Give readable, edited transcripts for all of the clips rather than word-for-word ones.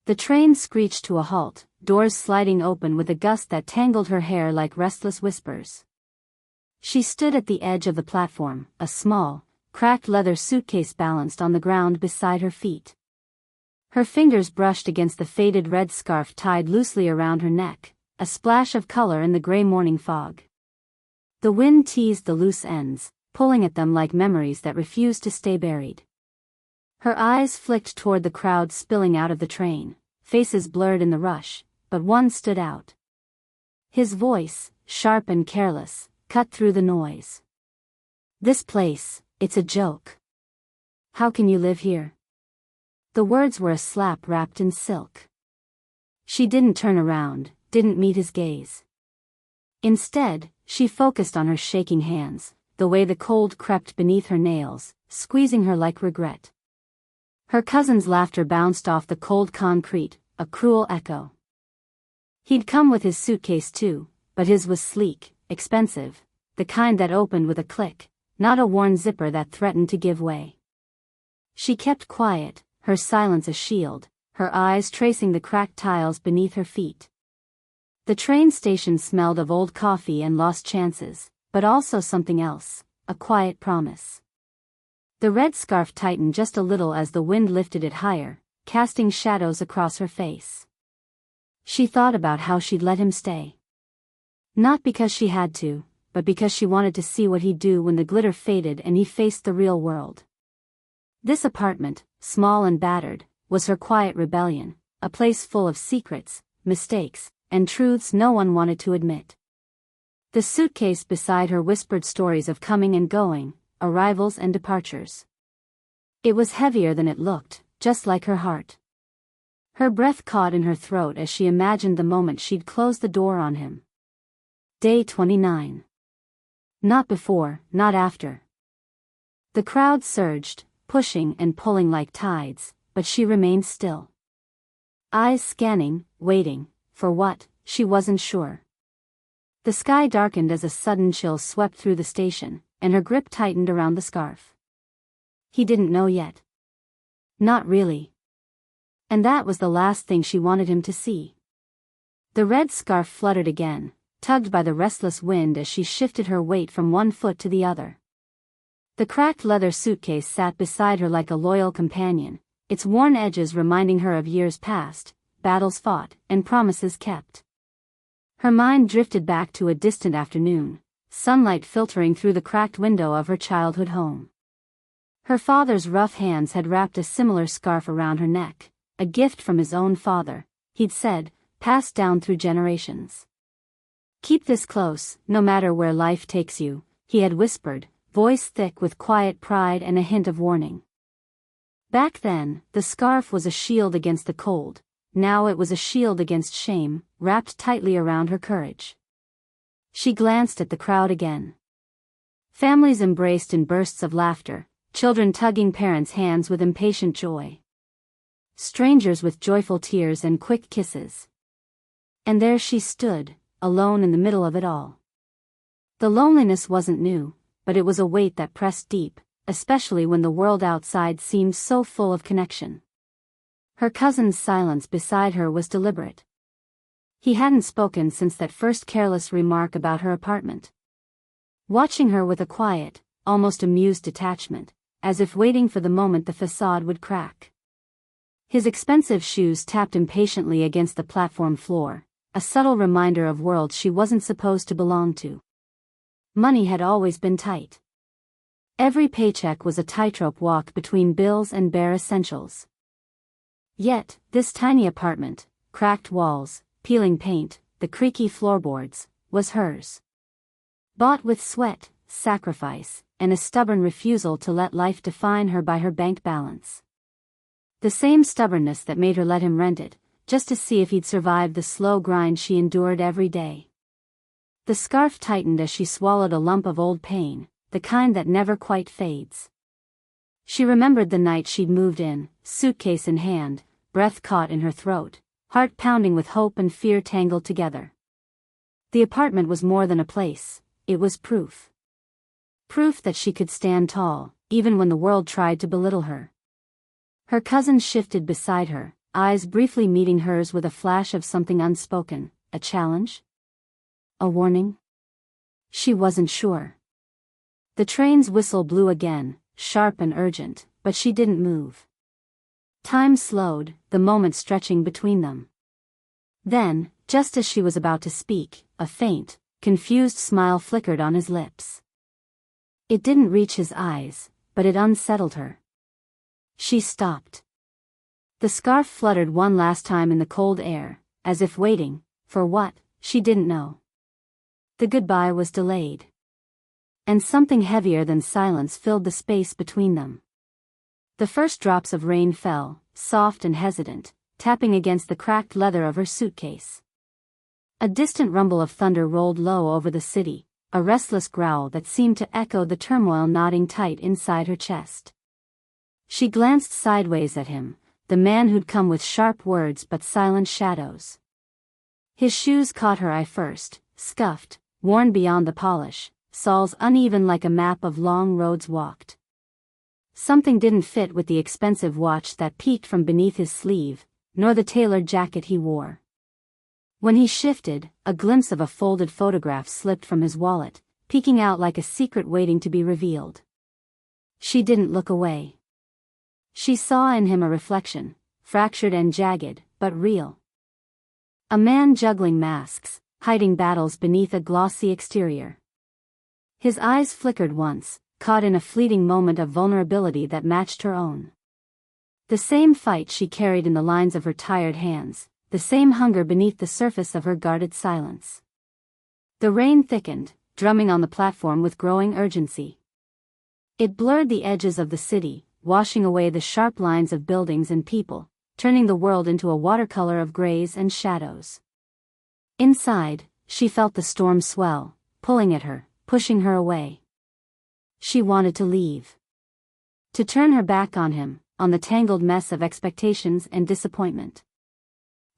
The train screeched to a halt, doors sliding open with a gust that tangled her hair like restless whispers. She stood at the edge of the platform, a small, cracked leather suitcase balanced on the ground beside her feet. Her fingers brushed against the faded red scarf tied loosely around her neck, a splash of color in the gray morning fog. The wind teased the loose ends, pulling at them like memories that refused to stay buried. Her eyes flicked toward the crowd spilling out of the train, faces blurred in the rush, but one stood out. His voice, sharp and careless, cut through the noise. "This place, it's a joke. How can you live here?" The words were a slap wrapped in silk. She didn't turn around, didn't meet his gaze. Instead, she focused on her shaking hands, the way the cold crept beneath her nails, squeezing her like regret. Her cousin's laughter bounced off the cold concrete, a cruel echo. He'd come with his suitcase too, but his was sleek, expensive, the kind that opened with a click, not a worn zipper that threatened to give way. She kept quiet, her silence a shield, her eyes tracing the cracked tiles beneath her feet. The train station smelled of old coffee and lost chances, but also something else, a quiet promise. The red scarf tightened just a little as the wind lifted it higher, casting shadows across her face. She thought about how she'd let him stay. Not because she had to, but because she wanted to see what he'd do when the glitter faded and he faced the real world. This apartment, small and battered, was her quiet rebellion, a place full of secrets, mistakes, and truths no one wanted to admit. The suitcase beside her whispered stories of coming and going, arrivals and departures. It was heavier than it looked, just like her heart. Her breath caught in her throat as she imagined the moment she'd close the door on him. Day 29. Not before, not after. The crowd surged, pushing and pulling like tides, but she remained still. Eyes scanning, waiting, for what, she wasn't sure. The sky darkened as a sudden chill swept through the station, and her grip tightened around the scarf. He didn't know yet. Not really. And that was the last thing she wanted him to see. The red scarf fluttered again, tugged by the restless wind as she shifted her weight from one foot to the other. The cracked leather suitcase sat beside her like a loyal companion, its worn edges reminding her of years past, battles fought, and promises kept. Her mind drifted back to a distant afternoon, sunlight filtering through the cracked window of her childhood home. Her father's rough hands had wrapped a similar scarf around her neck, a gift from his own father, he'd said, passed down through generations. "Keep this close, no matter where life takes you," he had whispered, voice thick with quiet pride and a hint of warning. Back then, the scarf was a shield against the cold, now it was a shield against shame, wrapped tightly around her courage. She glanced at the crowd again. Families embraced in bursts of laughter, children tugging parents' hands with impatient joy. Strangers with joyful tears and quick kisses. And there she stood, alone in the middle of it all. The loneliness wasn't new, but it was a weight that pressed deep, especially when the world outside seemed so full of connection. Her cousin's silence beside her was deliberate. He hadn't spoken since that first careless remark about her apartment. Watching her with a quiet, almost amused detachment, as if waiting for the moment the facade would crack. His expensive shoes tapped impatiently against the platform floor, a subtle reminder of worlds she wasn't supposed to belong to. Money had always been tight. Every paycheck was a tightrope walk between bills and bare essentials. Yet, this tiny apartment, cracked walls, peeling paint, the creaky floorboards, was hers. Bought with sweat, sacrifice, and a stubborn refusal to let life define her by her bank balance. The same stubbornness that made her let him rent it, just to see if he'd survive the slow grind she endured every day. The scarf tightened as she swallowed a lump of old pain, the kind that never quite fades. She remembered the night she'd moved in, suitcase in hand, breath caught in her throat, heart pounding with hope and fear tangled together. The apartment was more than a place, it was proof. Proof that she could stand tall, even when the world tried to belittle her. Her cousin shifted beside her, eyes briefly meeting hers with a flash of something unspoken, a challenge? A warning? She wasn't sure. The train's whistle blew again, sharp and urgent, but she didn't move. Time slowed, the moment stretching between them. Then, just as she was about to speak, a faint, confused smile flickered on his lips. It didn't reach his eyes, but it unsettled her. She stopped. The scarf fluttered one last time in the cold air, as if waiting, for what, she didn't know. The goodbye was delayed. And something heavier than silence filled the space between them. The first drops of rain fell, soft and hesitant, tapping against the cracked leather of her suitcase. A distant rumble of thunder rolled low over the city, a restless growl that seemed to echo the turmoil knotting tight inside her chest. She glanced sideways at him, the man who'd come with sharp words but silent shadows. His shoes caught her eye first, scuffed, worn beyond the polish, soles uneven like a map of long roads walked. Something didn't fit with the expensive watch that peeked from beneath his sleeve, nor the tailored jacket he wore. When he shifted, a glimpse of a folded photograph slipped from his wallet, peeking out like a secret waiting to be revealed. She didn't look away. She saw in him a reflection, fractured and jagged, but real. A man juggling masks, hiding battles beneath a glossy exterior. His eyes flickered once, caught in a fleeting moment of vulnerability that matched her own. The same fight she carried in the lines of her tired hands, the same hunger beneath the surface of her guarded silence. The rain thickened, drumming on the platform with growing urgency. It blurred the edges of the city, washing away the sharp lines of buildings and people, turning the world into a watercolor of grays and shadows. Inside, she felt the storm swell, pulling at her, pushing her away. She wanted to leave. To turn her back on him, on the tangled mess of expectations and disappointment.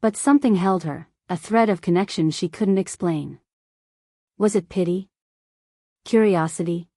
But something held her, a thread of connection she couldn't explain. Was it pity? Curiosity?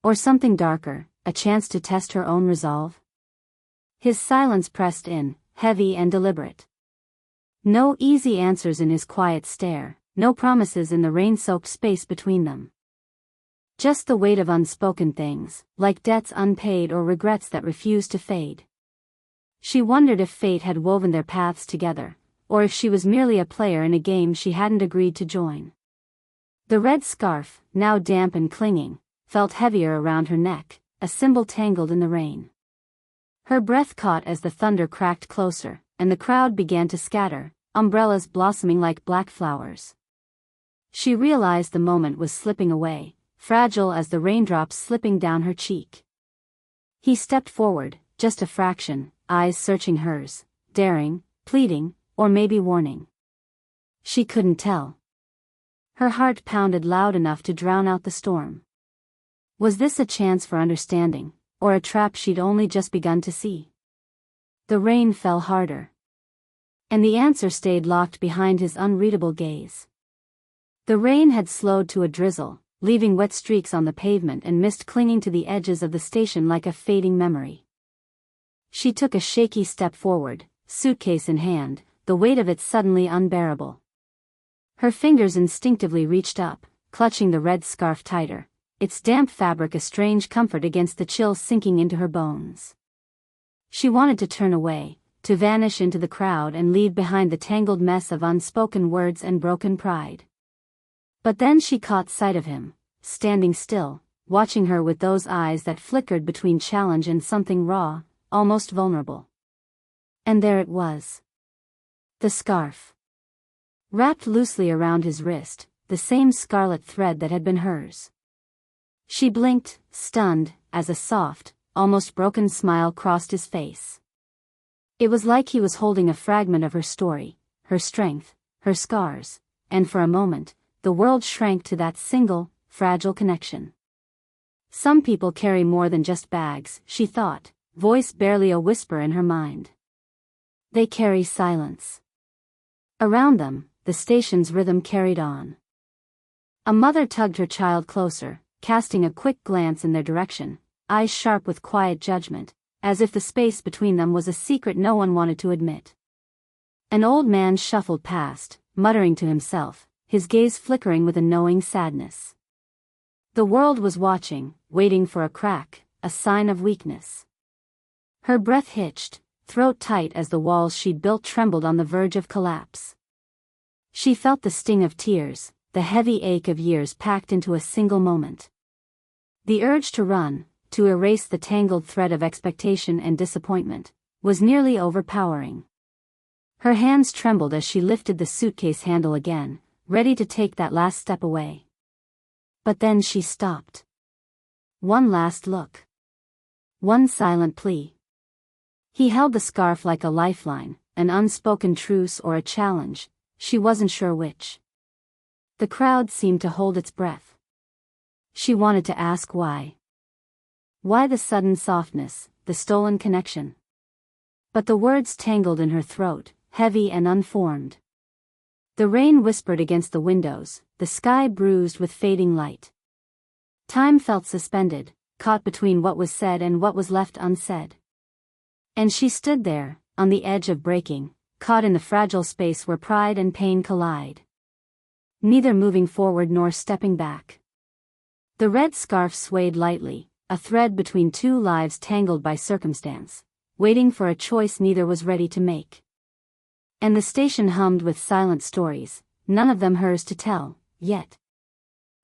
Or something darker, a chance to test her own resolve? His silence pressed in, heavy and deliberate. No easy answers in his quiet stare, no promises in the rain-soaked space between them. Just the weight of unspoken things, like debts unpaid or regrets that refused to fade. She wondered if fate had woven their paths together, or if she was merely a player in a game she hadn't agreed to join. The red scarf, now damp and clinging, felt heavier around her neck, a symbol tangled in the rain. Her breath caught as the thunder cracked closer, and the crowd began to scatter, umbrellas blossoming like black flowers. She realized the moment was slipping away, fragile as the raindrops slipping down her cheek. He stepped forward, just a fraction, eyes searching hers, daring, pleading, or maybe warning. She couldn't tell. Her heart pounded loud enough to drown out the storm. Was this a chance for understanding, or a trap she'd only just begun to see? The rain fell harder. And the answer stayed locked behind his unreadable gaze. The rain had slowed to a drizzle, leaving wet streaks on the pavement and mist clinging to the edges of the station like a fading memory. She took a shaky step forward, suitcase in hand, the weight of it suddenly unbearable. Her fingers instinctively reached up, clutching the red scarf tighter, its damp fabric a strange comfort against the chill sinking into her bones. She wanted to turn away, to vanish into the crowd and leave behind the tangled mess of unspoken words and broken pride. But then she caught sight of him, standing still, watching her with those eyes that flickered between challenge and something raw, almost vulnerable. And there it was. The scarf. Wrapped loosely around his wrist, the same scarlet thread that had been hers. She blinked, stunned, as a soft, almost broken smile crossed his face. It was like he was holding a fragment of her story, her strength, her scars, and for a moment, the world shrank to that single, fragile connection. Some people carry more than just bags, she thought, voice barely a whisper in her mind. They carry silence. Around them, the station's rhythm carried on. A mother tugged her child closer, casting a quick glance in their direction, eyes sharp with quiet judgment, as if the space between them was a secret no one wanted to admit. An old man shuffled past, muttering to himself, his gaze flickering with a knowing sadness. The world was watching, waiting for a crack, a sign of weakness. Her breath hitched, throat tight as the walls she'd built trembled on the verge of collapse. She felt the sting of tears, the heavy ache of years packed into a single moment. The urge to run, to erase the tangled thread of expectation and disappointment, was nearly overpowering. Her hands trembled as she lifted the suitcase handle again, ready to take that last step away. But then she stopped. One last look. One silent plea. He held the scarf like a lifeline, an unspoken truce or a challenge, she wasn't sure which. The crowd seemed to hold its breath. She wanted to ask why. Why the sudden softness, the stolen connection? But the words tangled in her throat, heavy and unformed. The rain whispered against the windows, the sky bruised with fading light. Time felt suspended, caught between what was said and what was left unsaid. And she stood there, on the edge of breaking, caught in the fragile space where pride and pain collide. Neither moving forward nor stepping back. The red scarf swayed lightly, a thread between two lives tangled by circumstance, waiting for a choice neither was ready to make. And the station hummed with silent stories, none of them hers to tell, yet.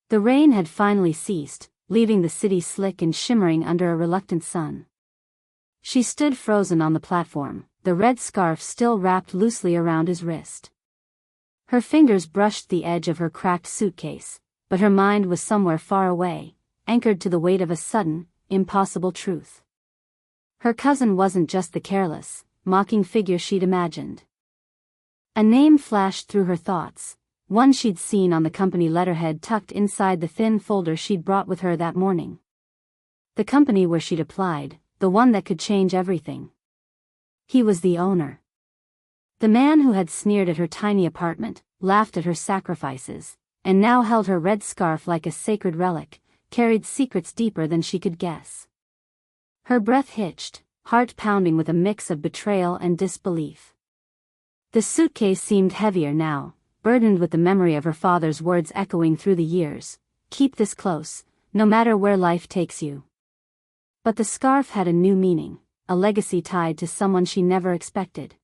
The rain had finally ceased, leaving the city slick and shimmering under a reluctant sun. She stood frozen on the platform, the red scarf still wrapped loosely around his wrist. Her fingers brushed the edge of her cracked suitcase, but her mind was somewhere far away, anchored to the weight of a sudden, impossible truth. Her cousin wasn't just the careless, mocking figure she'd imagined. A name flashed through her thoughts, one she'd seen on the company letterhead tucked inside the thin folder she'd brought with her that morning. The company where she'd applied, the one that could change everything. He was the owner. The man who had sneered at her tiny apartment, laughed at her sacrifices, and now held her red scarf like a sacred relic, carried secrets deeper than she could guess. Her breath hitched, heart pounding with a mix of betrayal and disbelief. The suitcase seemed heavier now, burdened with the memory of her father's words echoing through the years, "Keep this close, no matter where life takes you." But the scarf had a new meaning, a legacy tied to someone she never expected.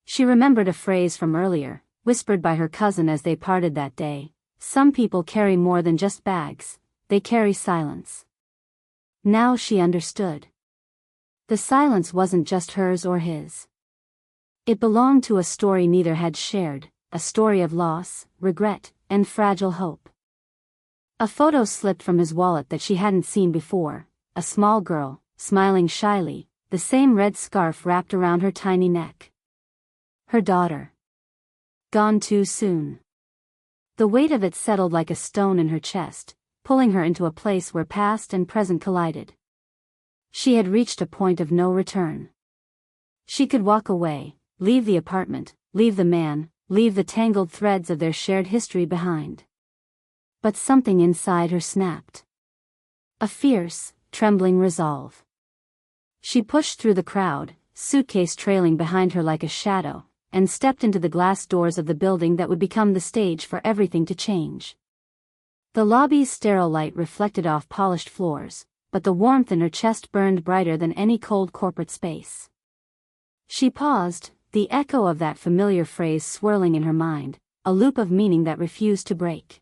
She remembered a phrase from earlier, whispered by her cousin as they parted that day, "Some people carry more than just bags, they carry silence." Now she understood. The silence wasn't just hers or his. It belonged to a story neither had shared, a story of loss, regret, and fragile hope. A photo slipped from his wallet that she hadn't seen before, a small girl, smiling shyly, the same red scarf wrapped around her tiny neck. Her daughter. Gone too soon. The weight of it settled like a stone in her chest, pulling her into a place where past and present collided. She had reached a point of no return. She could walk away, leave the apartment, leave the man, leave the tangled threads of their shared history behind. But something inside her snapped. A fierce, trembling resolve. She pushed through the crowd, suitcase trailing behind her like a shadow, and stepped into the glass doors of the building that would become the stage for everything to change. The lobby's sterile light reflected off polished floors, but the warmth in her chest burned brighter than any cold corporate space. She paused, the echo of that familiar phrase swirling in her mind, a loop of meaning that refused to break.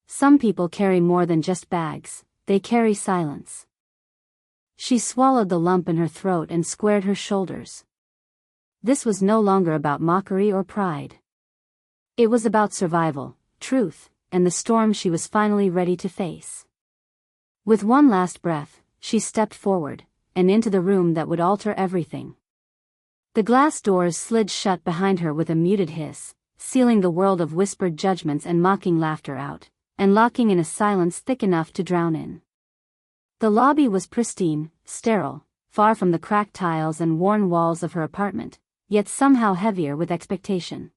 Some people carry more than just bags, they carry silence. She swallowed the lump in her throat and squared her shoulders. This was no longer about mockery or pride. It was about survival, truth, and the storm she was finally ready to face. With one last breath, she stepped forward, and into the room that would alter everything. The glass doors slid shut behind her with a muted hiss, sealing the world of whispered judgments and mocking laughter out, and locking in a silence thick enough to drown in. The lobby was pristine, sterile, far from the cracked tiles and worn walls of her apartment, yet somehow heavier with expectation.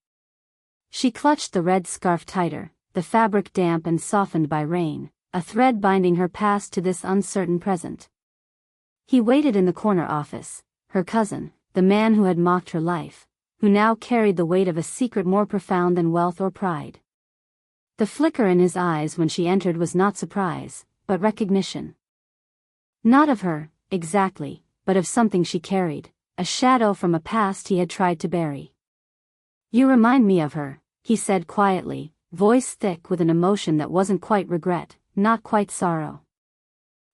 She clutched the red scarf tighter, the fabric damp and softened by rain, a thread binding her past to this uncertain present. He waited in the corner office, her cousin, the man who had mocked her life, who now carried the weight of a secret more profound than wealth or pride. The flicker in his eyes when she entered was not surprise, but recognition. Not of her, exactly, but of something she carried, a shadow from a past he had tried to bury. "You remind me of her," he said quietly, voice thick with an emotion that wasn't quite regret, not quite sorrow.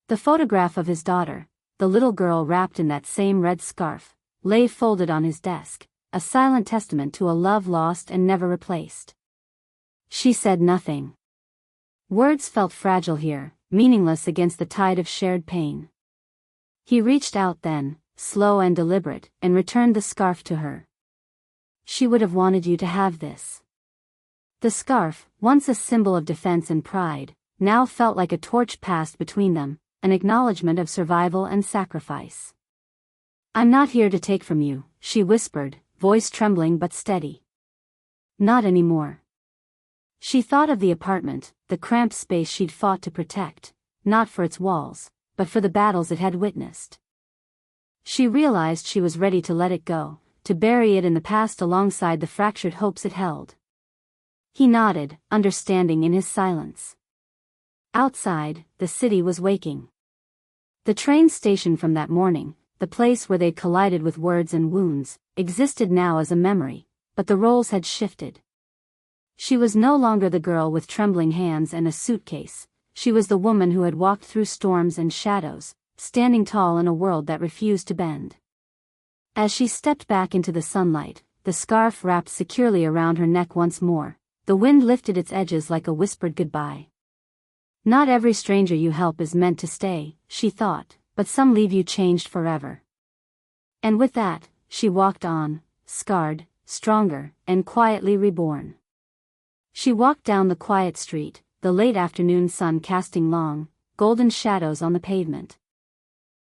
The photograph of his daughter, the little girl wrapped in that same red scarf, lay folded on his desk, a silent testament to a love lost and never replaced. She said nothing. Words felt fragile here, meaningless against the tide of shared pain. He reached out then, slow and deliberate, and returned the scarf to her. "She would have wanted you to have this." The scarf, once a symbol of defense and pride, now felt like a torch passed between them, an acknowledgement of survival and sacrifice. "I'm not here to take from you," she whispered, voice trembling but steady. "Not anymore." She thought of the apartment, the cramped space she'd fought to protect, not for its walls, but for the battles it had witnessed. She realized she was ready to let it go, to bury it in the past alongside the fractured hopes it held. He nodded, understanding in his silence. Outside, the city was waking. The train station from that morning, the place where they'd collided with words and wounds, existed now as a memory, but the roles had shifted. She was no longer the girl with trembling hands and a suitcase, she was the woman who had walked through storms and shadows, standing tall in a world that refused to bend. As she stepped back into the sunlight, the scarf wrapped securely around her neck once more, the wind lifted its edges like a whispered goodbye. "Not every stranger you help is meant to stay," she thought, "but some leave you changed forever." And with that, she walked on, scarred, stronger, and quietly reborn. She walked down the quiet street, the late afternoon sun casting long, golden shadows on the pavement.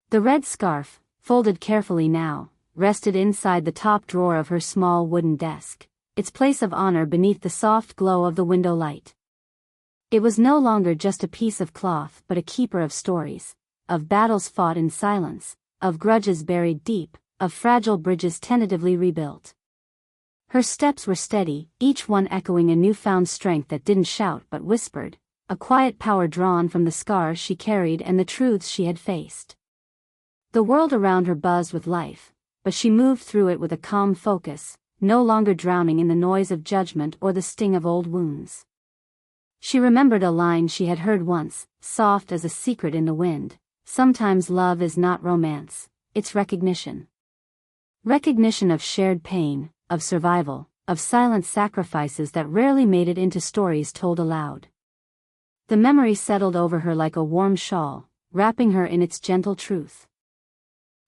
The red scarf, folded carefully now, rested inside the top drawer of her small wooden desk, its place of honor beneath the soft glow of the window light. It was no longer just a piece of cloth but a keeper of stories, of battles fought in silence, of grudges buried deep, of fragile bridges tentatively rebuilt. Her steps were steady, each one echoing a newfound strength that didn't shout but whispered, a quiet power drawn from the scars she carried and the truths she had faced. The world around her buzzed with life, but she moved through it with a calm focus, no longer drowning in the noise of judgment or the sting of old wounds. She remembered a line she had heard once, soft as a secret in the wind: "Sometimes love is not romance, it's recognition." Recognition of shared pain, of survival, of silent sacrifices that rarely made it into stories told aloud. The memory settled over her like a warm shawl, wrapping her in its gentle truth.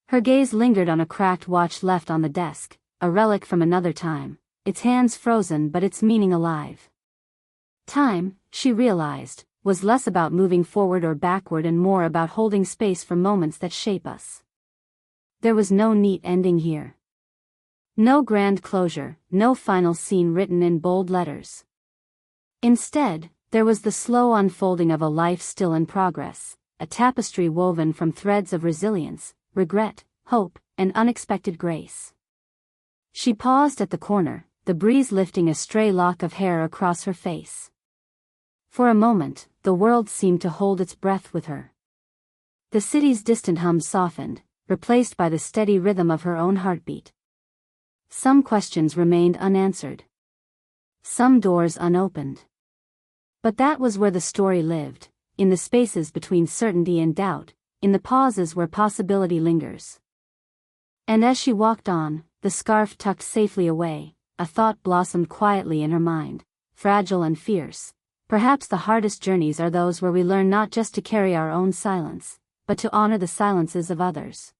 Her gaze lingered on a cracked watch left on the desk, a relic from another time, its hands frozen but its meaning alive. Time, she realized, was less about moving forward or backward and more about holding space for moments that shape us. There was no neat ending here. No grand closure, no final scene written in bold letters. Instead, there was the slow unfolding of a life still in progress, a tapestry woven from threads of resilience, regret, hope, and unexpected grace. She paused at the corner, the breeze lifting a stray lock of hair across her face. For a moment, the world seemed to hold its breath with her. The city's distant hum softened, replaced by the steady rhythm of her own heartbeat. Some questions remained unanswered. Some doors unopened. But that was where the story lived, in the spaces between certainty and doubt, in the pauses where possibility lingers. And as she walked on, the scarf tucked safely away, a thought blossomed quietly in her mind, fragile and fierce. Perhaps the hardest journeys are those where we learn not just to carry our own silence, but to honor the silences of others.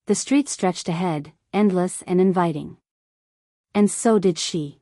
The street stretched ahead, endless and inviting. And so did she.